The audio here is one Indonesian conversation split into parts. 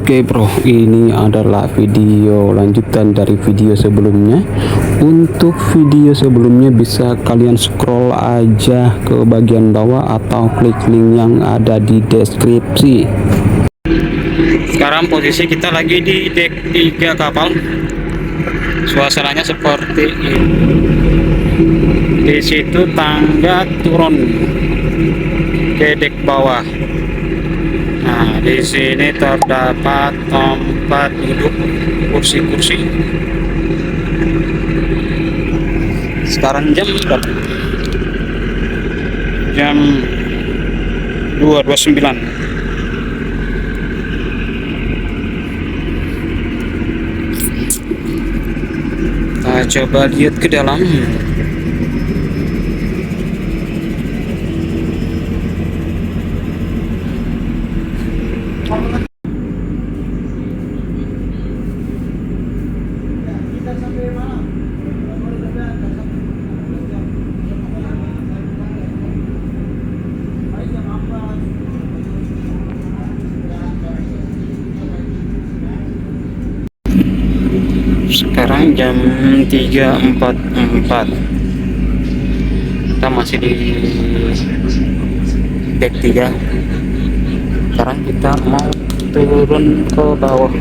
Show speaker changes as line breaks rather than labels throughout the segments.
Oke bro, ini adalah video lanjutan dari video sebelumnya. Untuk video sebelumnya bisa kalian scroll aja ke bagian bawah atau klik link yang ada di deskripsi. Sekarang posisi kita lagi di dek 3 kapal. Suasananya seperti ini. Di situ tangga turun ke dek bawah. Nah, di sini terdapat tempat duduk kursi-kursi. Sekarang jam berapa? Jam 2.29. Kita coba lihat ke dalam. Sekarang jam 3.44. Kita masih di dek 3. Sekarang kita mau turun ke bawah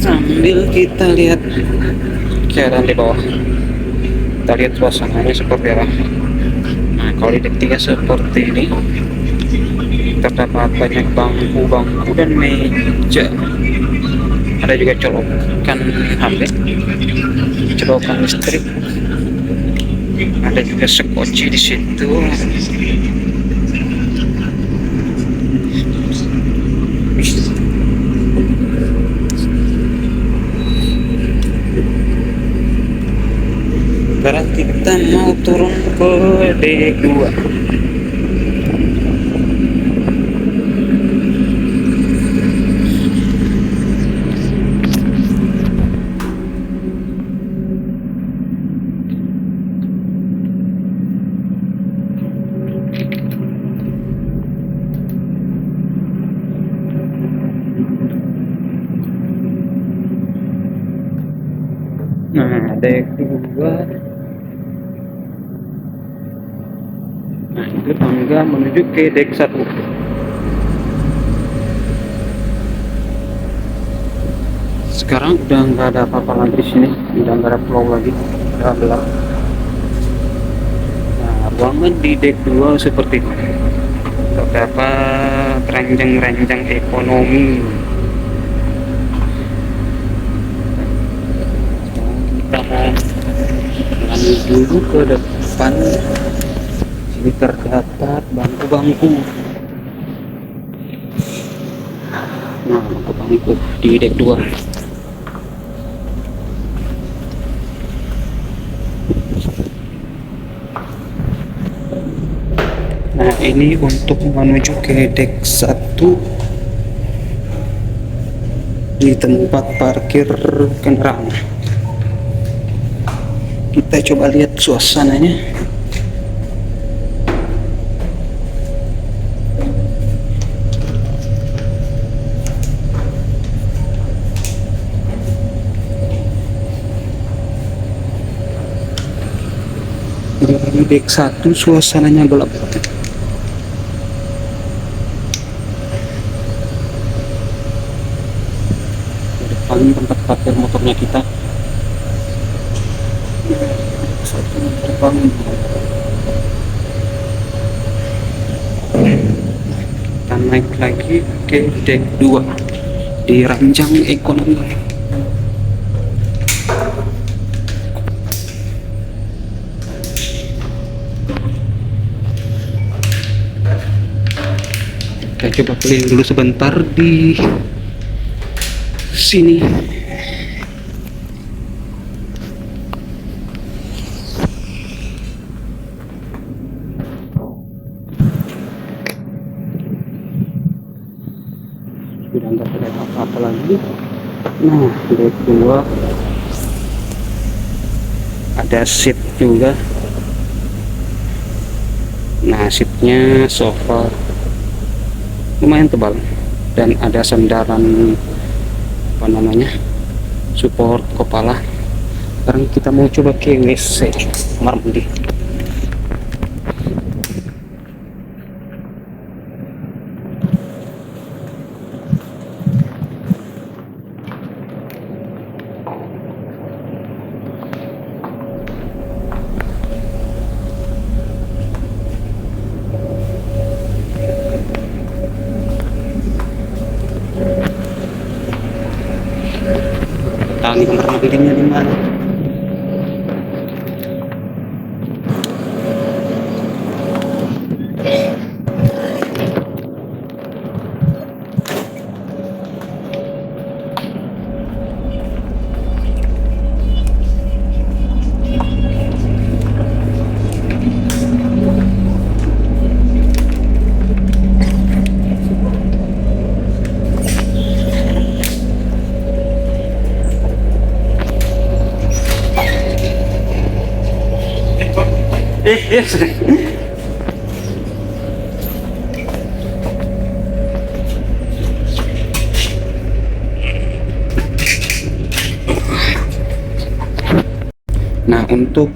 sambil kita lihat keadaan di bawah. Kita lihat suasananya seperti apa. Nah, kalau di dek 3 seperti ini, terdapat banyak bangku-bangku dan meja. Ada juga colokan HP, colokan listrik, ada juga sekoci di situ. Sekarang kita mau turun ke dek 2. Nah, dek 2. Nah, itu tangga menuju ke dek 1. Sekarang udah nggak ada apa-apa lagi di sini, udah nggak ada flow lagi, udah gelap. Nah, ruangan di dek 2 seperti ini. Terdapat ranjang-ranjang ekonomi. Kita lanjut dulu ke depan. Sini terdapat bangku-bangku. Nah, bangku-bangku di dek 2. Nah, ini untuk menuju ke dek 1 di tempat parkir kendaraan. Kita coba lihat suasananya. Di dek 1 suasananya gelap. Depan tempat parkir motornya kita. Satu terbang. Kita naik lagi ke dek 2 di ranjang ekonomi. Kita coba keliling dulu sebentar di sini. Sudah nggak terlihat apa-apa lagi. Nah, dek 2 ada seat juga. Nah, seatnya sofa lumayan tebal. dan ada sandaran apa namanya, support kepala. Sekarang kita mau coba ke WC, kamar mandi. Tahu nih kamar mandinya di mana? Yes. Nah, untuk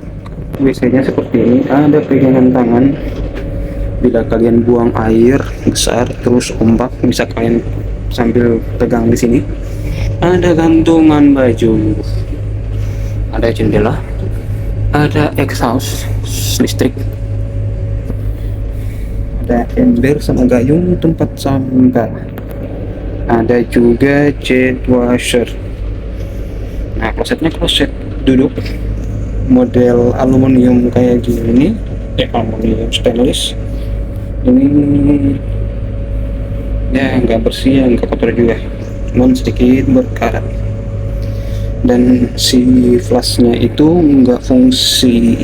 WC-nya seperti ini, ada pegangan tangan. Bila kalian buang air besar terus ombak, bisa kalian sambil pegang di sini. Ada gantungan baju, ada jendela, ada exhaust listrik, ada ember sama gayung tempat sampah, ada juga jet washer. Nah, klosetnya kloset duduk model aluminium kayak gini, aluminium stainless. Ini ya nggak bersih, nggak kotor juga, cuman sedikit berkarat. Dan si flashnya itu nggak fungsi,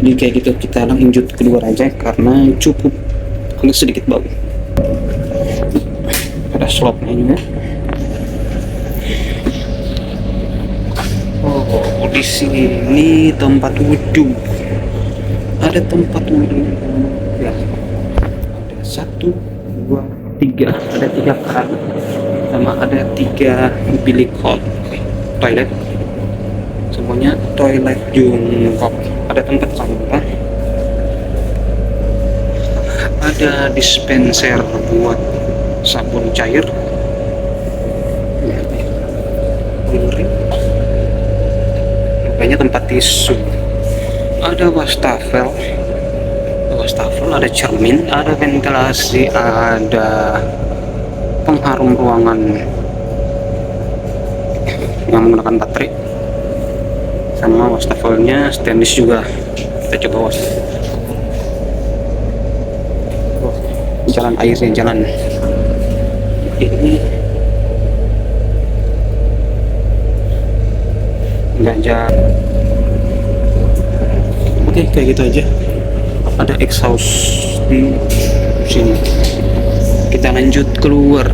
jadi kayak gitu, kita lanjut keluar aja karena cukup agak sedikit bau. Ada slotnya juga. Oh, di sini tempat wudhu, ada tempat wudhu ya, ada 1, 2, 3, ada 3 keran sama ada 3 bilik toilet, semuanya toilet jungkok. Ada tempat sampah, ada dispenser buat sabun cair, makanya tempat tisu, ada wastafel, ada cermin, ada ventilasi, ada pengharum ruangan yang menggunakan baterai, sama wastafelnya stainless juga. Kita coba jalan airnya, jalan ini enggak jalan. Oke, kayak gitu aja. Ada exhaust di sini. Kita lanjut keluar.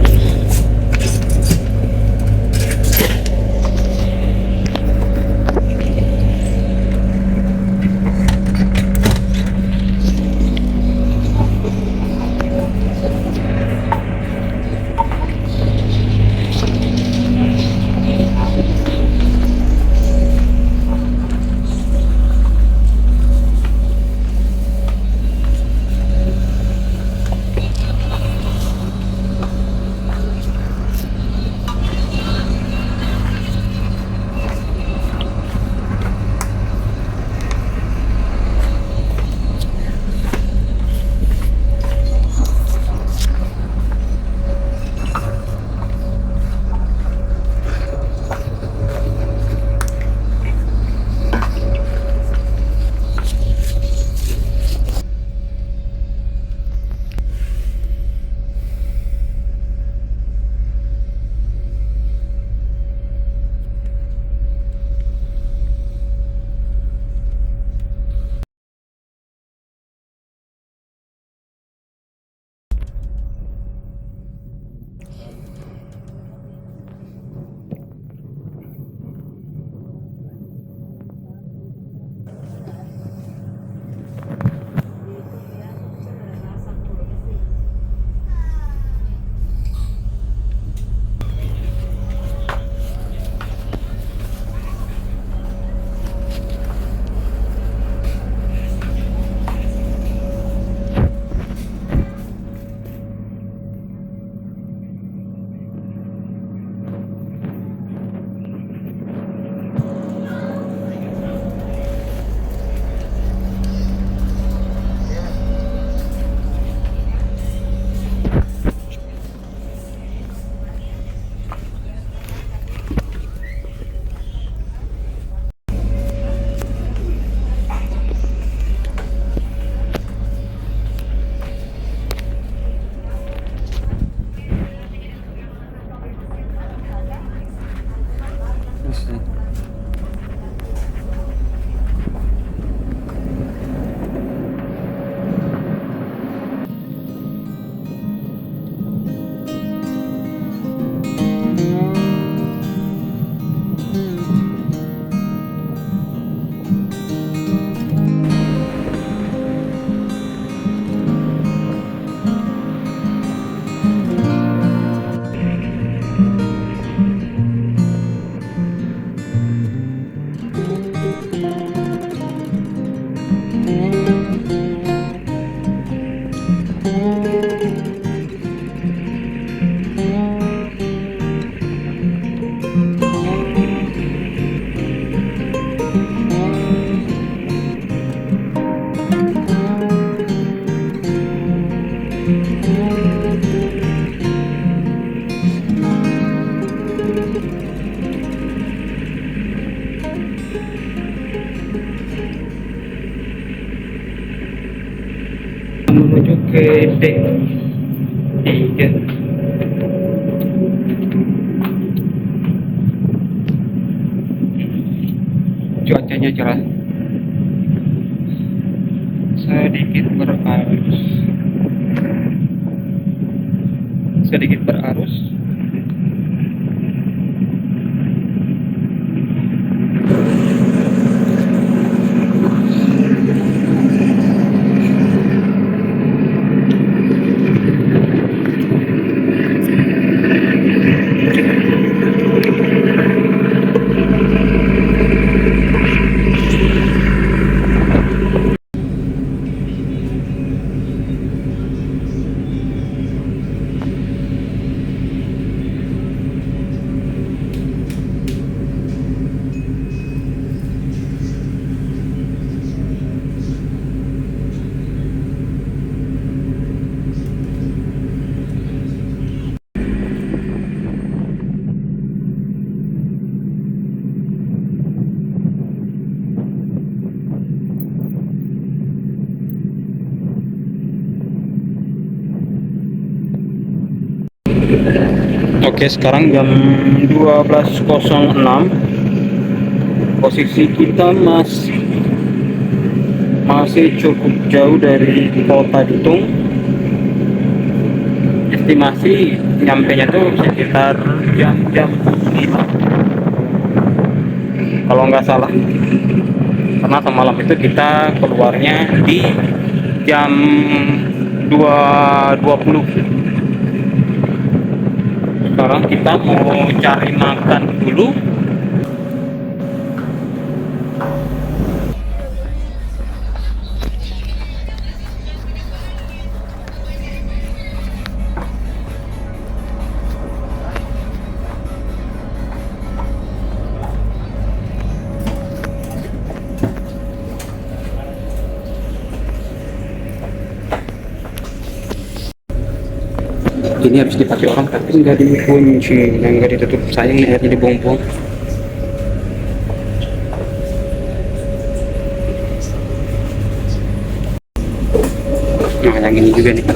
ke deck 3. Cuacanya cerah, sedikit berarus, sedikit berarus. Oke, sekarang jam 12.06. Posisi kita masih cukup jauh dari kota Bitung. Estimasi nyampenya tuh sekitar jam 5 kalau nggak salah, karena semalam itu kita keluarnya di jam 2.20. Sekarang kita mau cari makan dulu. Ini habis dipakai orang tapi nggak dikunci, nggak ditutup. Sayang nih, airnya dibuang-buang. Nah, yang ini juga nih,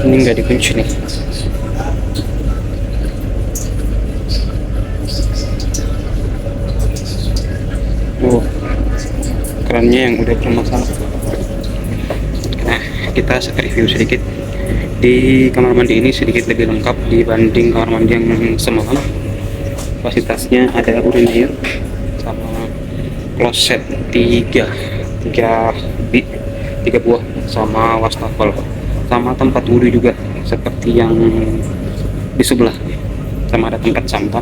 ini nggak dikunci nih. Kerannya yang udah bermasalah. Nah, kita review sedikit. Di kamar mandi ini sedikit lebih lengkap dibanding kamar mandi yang semalam. Fasilitasnya ada urinair sama kloset 3 buah, sama wastafel, sama tempat wudhu juga seperti yang di sebelah, sama ada tempat sampah,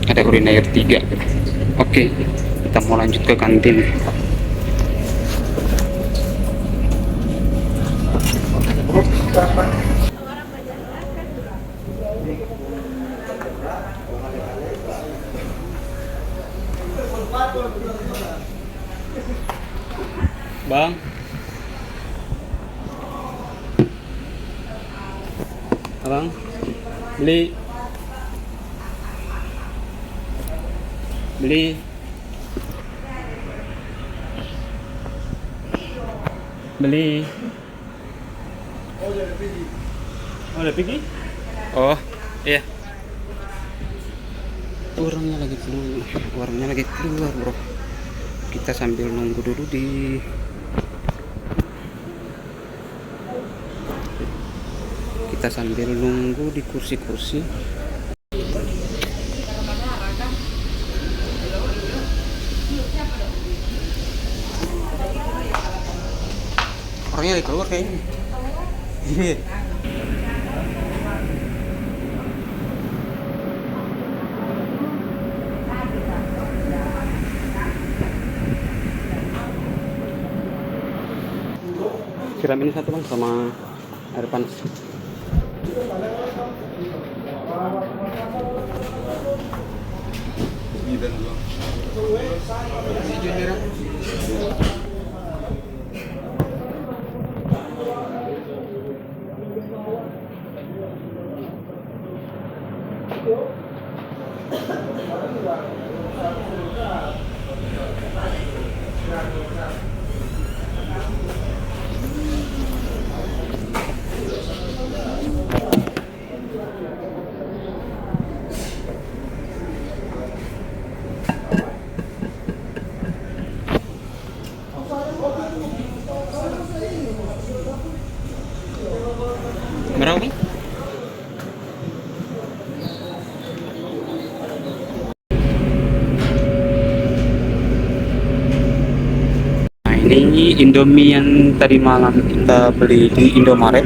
ada urinair 3. Oke, kita mau lanjut ke kantin. Bang, abang beli beli Oh, udah pergi? Oh, iya. Orangnya lagi keluar, bro. Kita sambil nunggu dulu di kursi-kursi. Orangnya lagi keluar kayaknya. Siram ini satu bang, sama air panas. Berapa? Nah, ini Indomie yang tadi malam kita beli di Indomaret.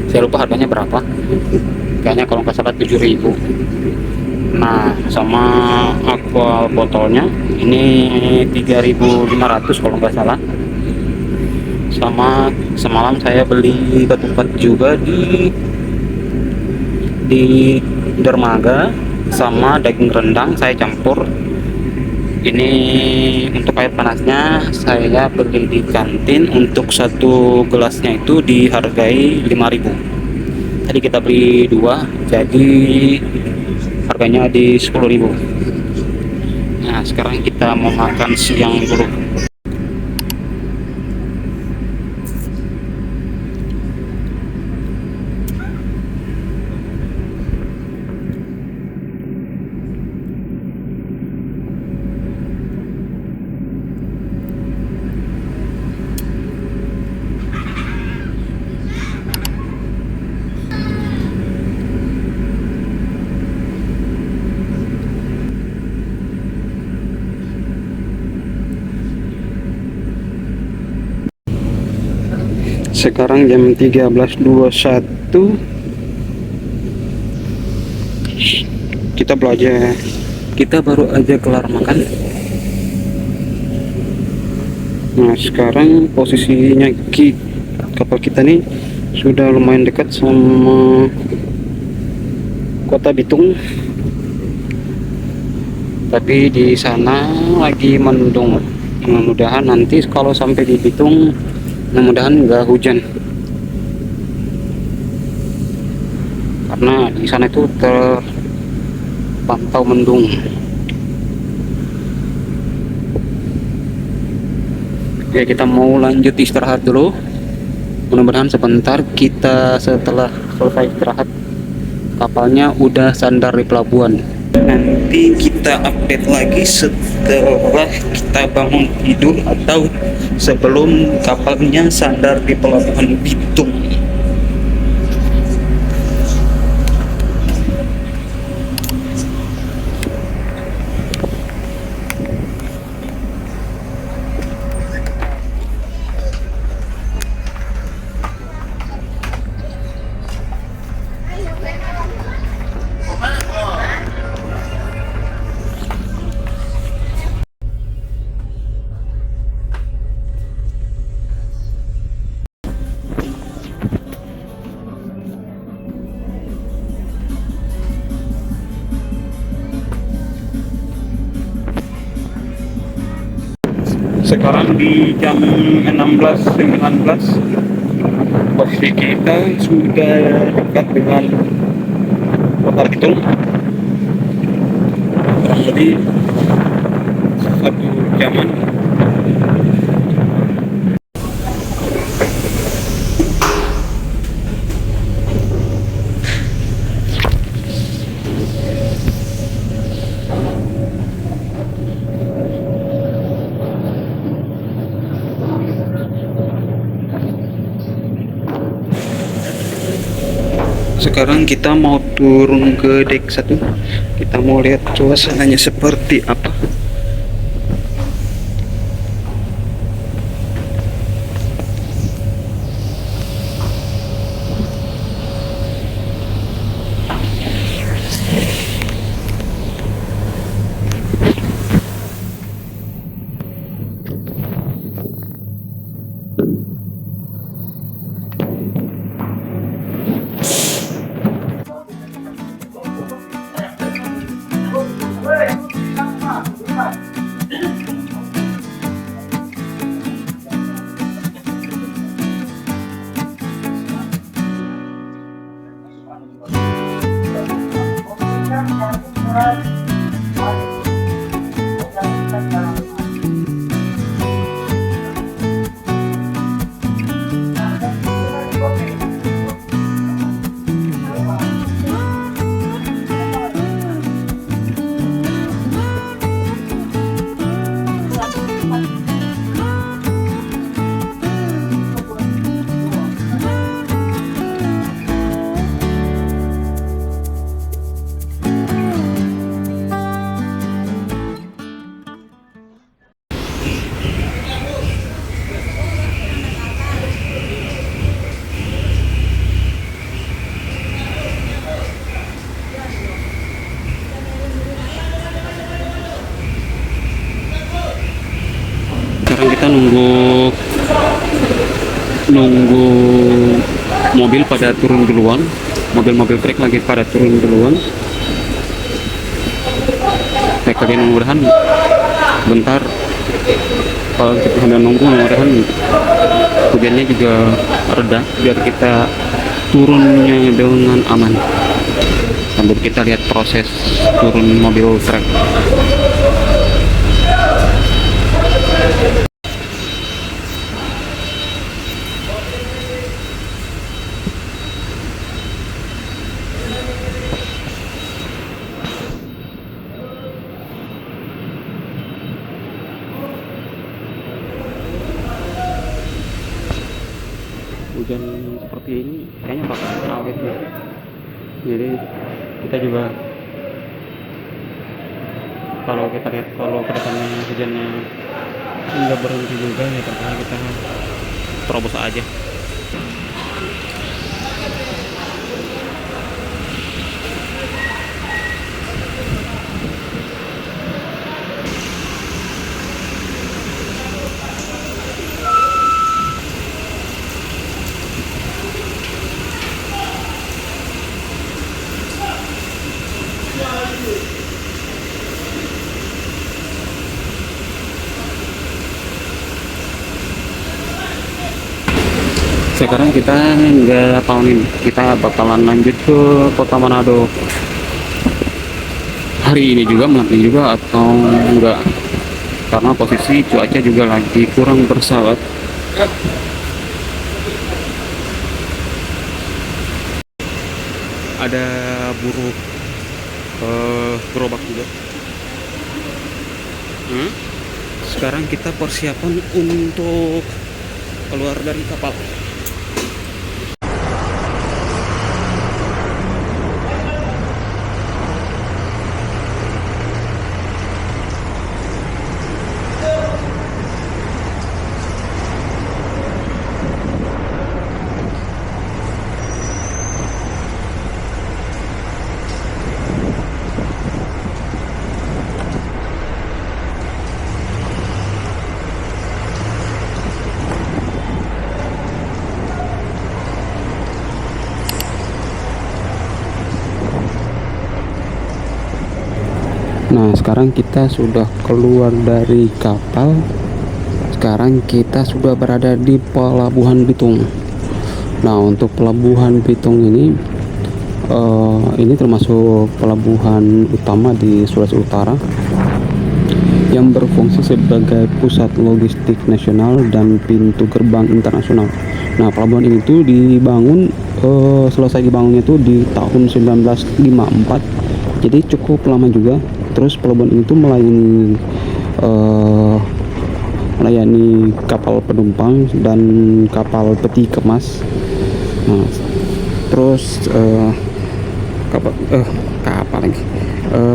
Saya lupa harganya berapa. Kayaknya kalau nggak salah 7.000. Nah, sama aqua botolnya ini 3.500 kalau nggak salah. Sama semalam saya beli ketupat juga di dermaga, sama daging rendang saya campur. Ini untuk air panasnya saya beli di kantin, untuk satu gelasnya itu dihargai 5.000. Tadi kita beli dua, jadi harganya di 10.000. Nah, sekarang kita mau makan siang dulu. Sekarang jam 13.21, kita baru aja kelar makan. Nah, sekarang posisinya kapal kita nih sudah lumayan dekat sama kota Bitung, tapi di sana lagi mendung. Mudah-mudahan nanti kalau sampai di Bitung, mudah-mudahan nggak hujan, karena di sana itu terpantau mendung. Ya, kita mau lanjut istirahat dulu. Mudah-mudahan sebentar kita setelah selesai istirahat kapalnya udah sandar di pelabuhan. Nanti kita update lagi setelah kita bangun tidur atau sebelum kapalnya sandar di pelabuhan Bitung. Sekarang di jam 16.19, posisi kita sudah dekat dengan kota Bitung, kurang lebih 1 jaman. Sekarang kita mau turun ke dek 1. Kita mau lihat suasananya seperti apa. mobil pada turun duluan, mobil-mobil truk lagi pada turun duluan. Saya kalian mudah-mudahan bentar, kalau kita sambil nunggu mudah-mudahan hujannya juga reda biar kita turunnya dengan aman sambil kita lihat proses turun mobil truk. Hujan seperti ini kayaknya bakal awet ya, jadi kita juga kalau kita lihat kalau kedepannya hujannya nggak berhenti juga ya terpaksa kita terobos aja. Sekarang kita nggak tahu nih, kita bakalan lanjut ke kota Manado hari ini juga, malam ini juga atau enggak, karena posisi cuaca juga lagi kurang bersahabat. Ada buruh gerobak juga. Sekarang kita persiapan untuk keluar dari kapal. Nah, sekarang kita sudah keluar dari kapal. Sekarang kita sudah berada di Pelabuhan Bitung. Nah, untuk Pelabuhan Bitung ini termasuk pelabuhan utama di Sulawesi Utara yang berfungsi sebagai pusat logistik nasional dan pintu gerbang internasional. Nah, pelabuhan ini tuh dibangun, selesai dibangunnya itu di tahun 1954, jadi cukup lama juga. Terus pelabuhan ini tuh melayani kapal penumpang dan kapal peti kemas. Nah, terus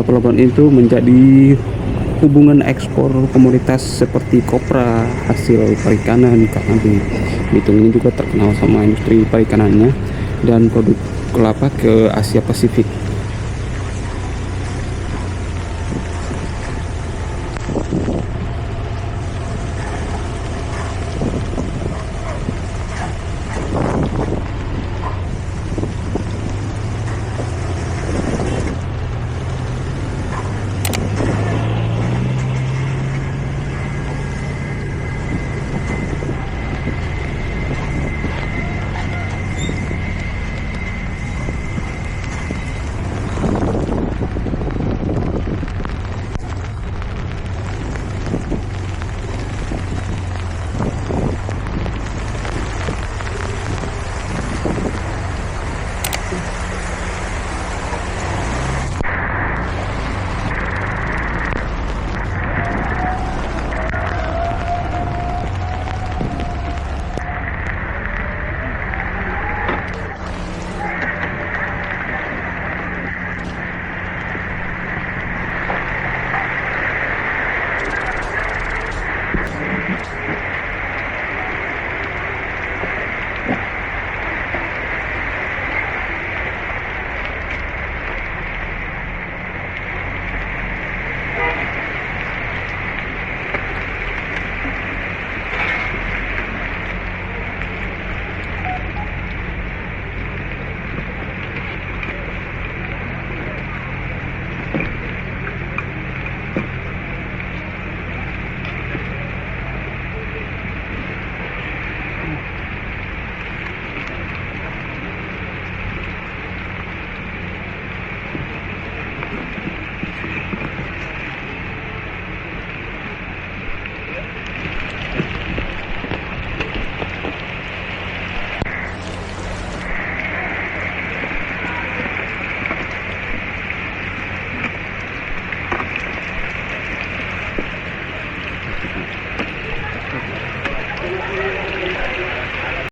pelabuhan itu menjadi hubungan ekspor komoditas seperti kopra, hasil perikanan, karena di Bitung ini juga terkenal sama industri perikanannya dan produk kelapa ke Asia Pasifik.